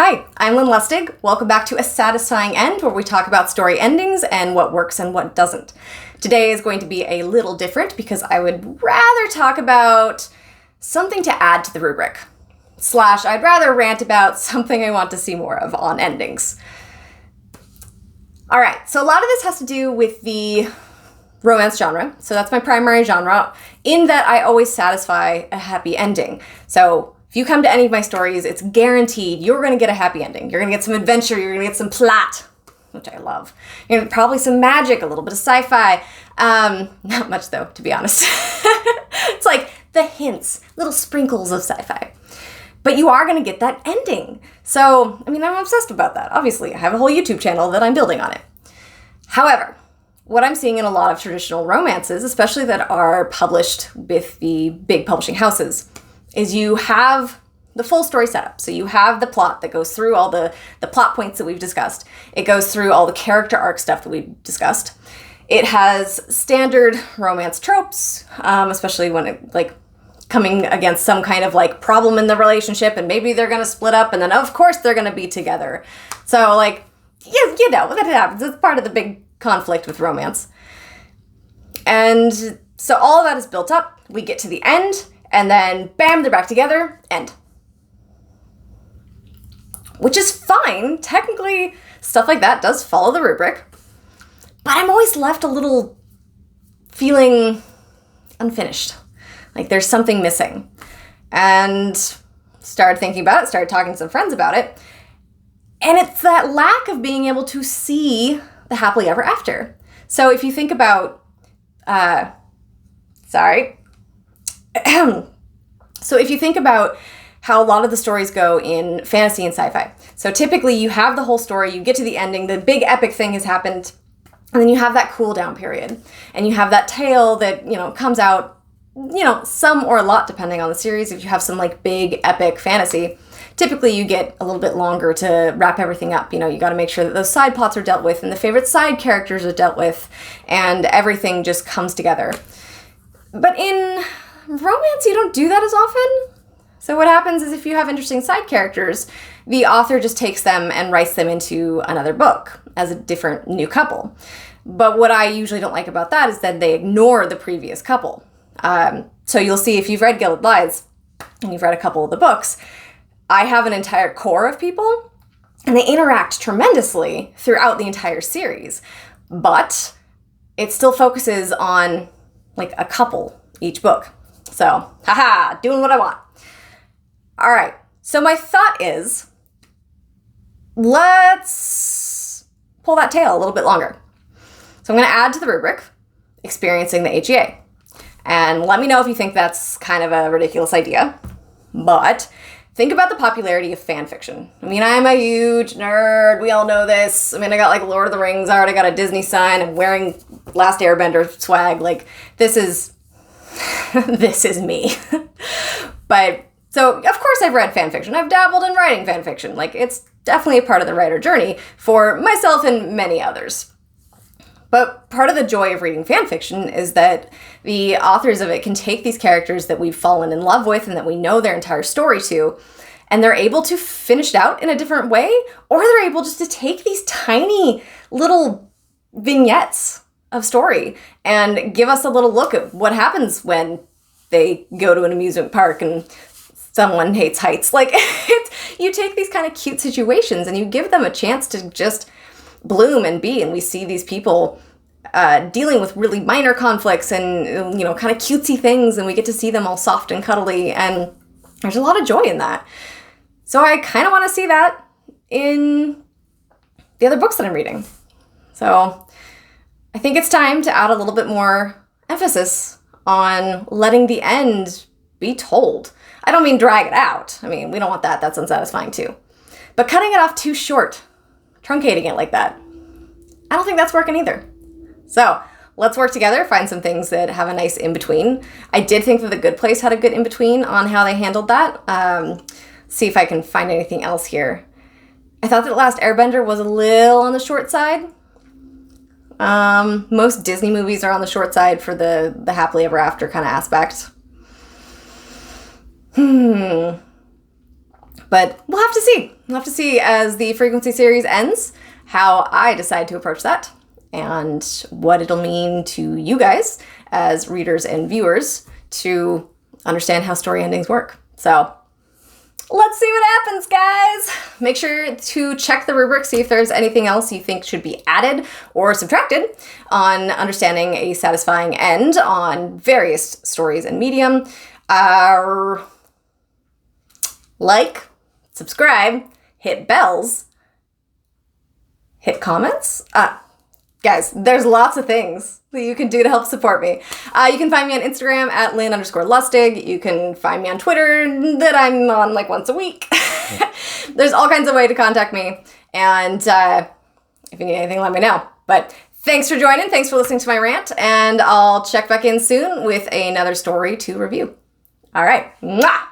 Hi, I'm Lynn Lustig. Welcome back to A Satisfying End, where we talk about story endings and what works and what doesn't. Today is going to be a little different because I would rather talk about something to add to the rubric. / I'd rather rant about something I want to see more of on endings. Alright, so a lot of this has to do with the romance genre. So that's my primary genre, in that I always satisfy a happy ending. So if you come to any of my stories, it's guaranteed you're going to get a happy ending. You're going to get some adventure, you're going to get some plot, which I love. You're going to get probably some magic, a little bit of sci-fi. Not much though, to be honest. It's like the hints, little sprinkles of sci-fi. But you are going to get that ending. So, I'm obsessed about that. Obviously, I have a whole YouTube channel that I'm building on it. However, what I'm seeing in a lot of traditional romances, especially that are published with the big publishing houses, is you have the full story setup. So you have the plot that goes through all the plot points that we've discussed. It goes through all the character arc stuff that we've discussed. It has standard romance tropes, especially when it, coming against some kind of, problem in the relationship, and maybe they're going to split up, and then, of course, they're going to be together. So, you know, that happens. It's part of the big conflict with romance. And so all of that is built up. We get to the end, and then, bam, they're back together, end. Which is fine. Technically, stuff like that does follow the rubric. But I'm always left a little feeling unfinished. Like there's something missing. And started thinking about it, started talking to some friends about it. And it's that lack of being able to see the happily ever after. So if you think about, So if you think about how a lot of the stories go in fantasy and sci-fi. So typically you have the whole story, you get to the ending, the big epic thing has happened, and then you have that cool down period. And you have that tale that, comes out, some or a lot depending on the series. If you have some big epic fantasy, typically you get a little bit longer to wrap everything up. You got to make sure that those side plots are dealt with and the favorite side characters are dealt with and everything just comes together. But in romance, you don't do that as often. So what happens is if you have interesting side characters, the author just takes them and writes them into another book as a different new couple. But what I usually don't like about that is that they ignore the previous couple. So you'll see if you've read Gilded and you've read a couple of the books, I have an entire core of people and they interact tremendously throughout the entire series. But it still focuses on a couple each book. So, doing what I want. All right. So my thought is, let's pull that tail a little bit longer. So I'm going to add to the rubric, experiencing the HEA. And let me know if you think that's kind of a ridiculous idea. But think about the popularity of fan fiction. I'm a huge nerd. We all know this. I got Lord of the Rings art. I got a Disney sign. I'm wearing Last Airbender swag. This is this is me. But so, of course, I've read fan fiction. I've dabbled in writing fan fiction. It's definitely a part of the writer journey for myself and many others. But part of the joy of reading fan fiction is that the authors of it can take these characters that we've fallen in love with and that we know their entire story to, and they're able to finish it out in a different way, or they're able just to take these tiny little vignettes of story and give us a little look at what happens when they go to an amusement park and someone hates heights. You take these kind of cute situations and you give them a chance to just bloom and be, and we see these people dealing with really minor conflicts and, kind of cutesy things, and we get to see them all soft and cuddly, and there's a lot of joy in that. So I kind of want to see that in the other books that I'm reading. So I think it's time to add a little bit more emphasis on letting the end be told. I don't mean drag it out. We don't want that. That's unsatisfying too. But cutting it off too short, truncating it like that, I don't think that's working either. So let's work together, find some things that have a nice in-between. I did think that The Good Place had a good in-between on how they handled that. See if I can find anything else here. I thought that Last Airbender was a little on the short side. Most Disney movies are on the short side for the happily ever after kind of aspect. But we'll have to see. we'll have to see as the frequency series ends how I decide to approach that and what it'll mean to you guys as readers and viewers to understand how story endings work. So let's see what happens, guys. Make sure to check the rubric, see if there's anything else you think should be added or subtracted on understanding a satisfying end on various stories and medium. Like, subscribe, hit bells, hit comments. Guys, there's lots of things that you can do to help support me. You can find me on Instagram at Lynn_Lustig. You can find me on Twitter that I'm on like once a week. There's all kinds of ways to contact me. And if you need anything, let me know. But thanks for joining. Thanks for listening to my rant. And I'll check back in soon with another story to review. All right. Mwah!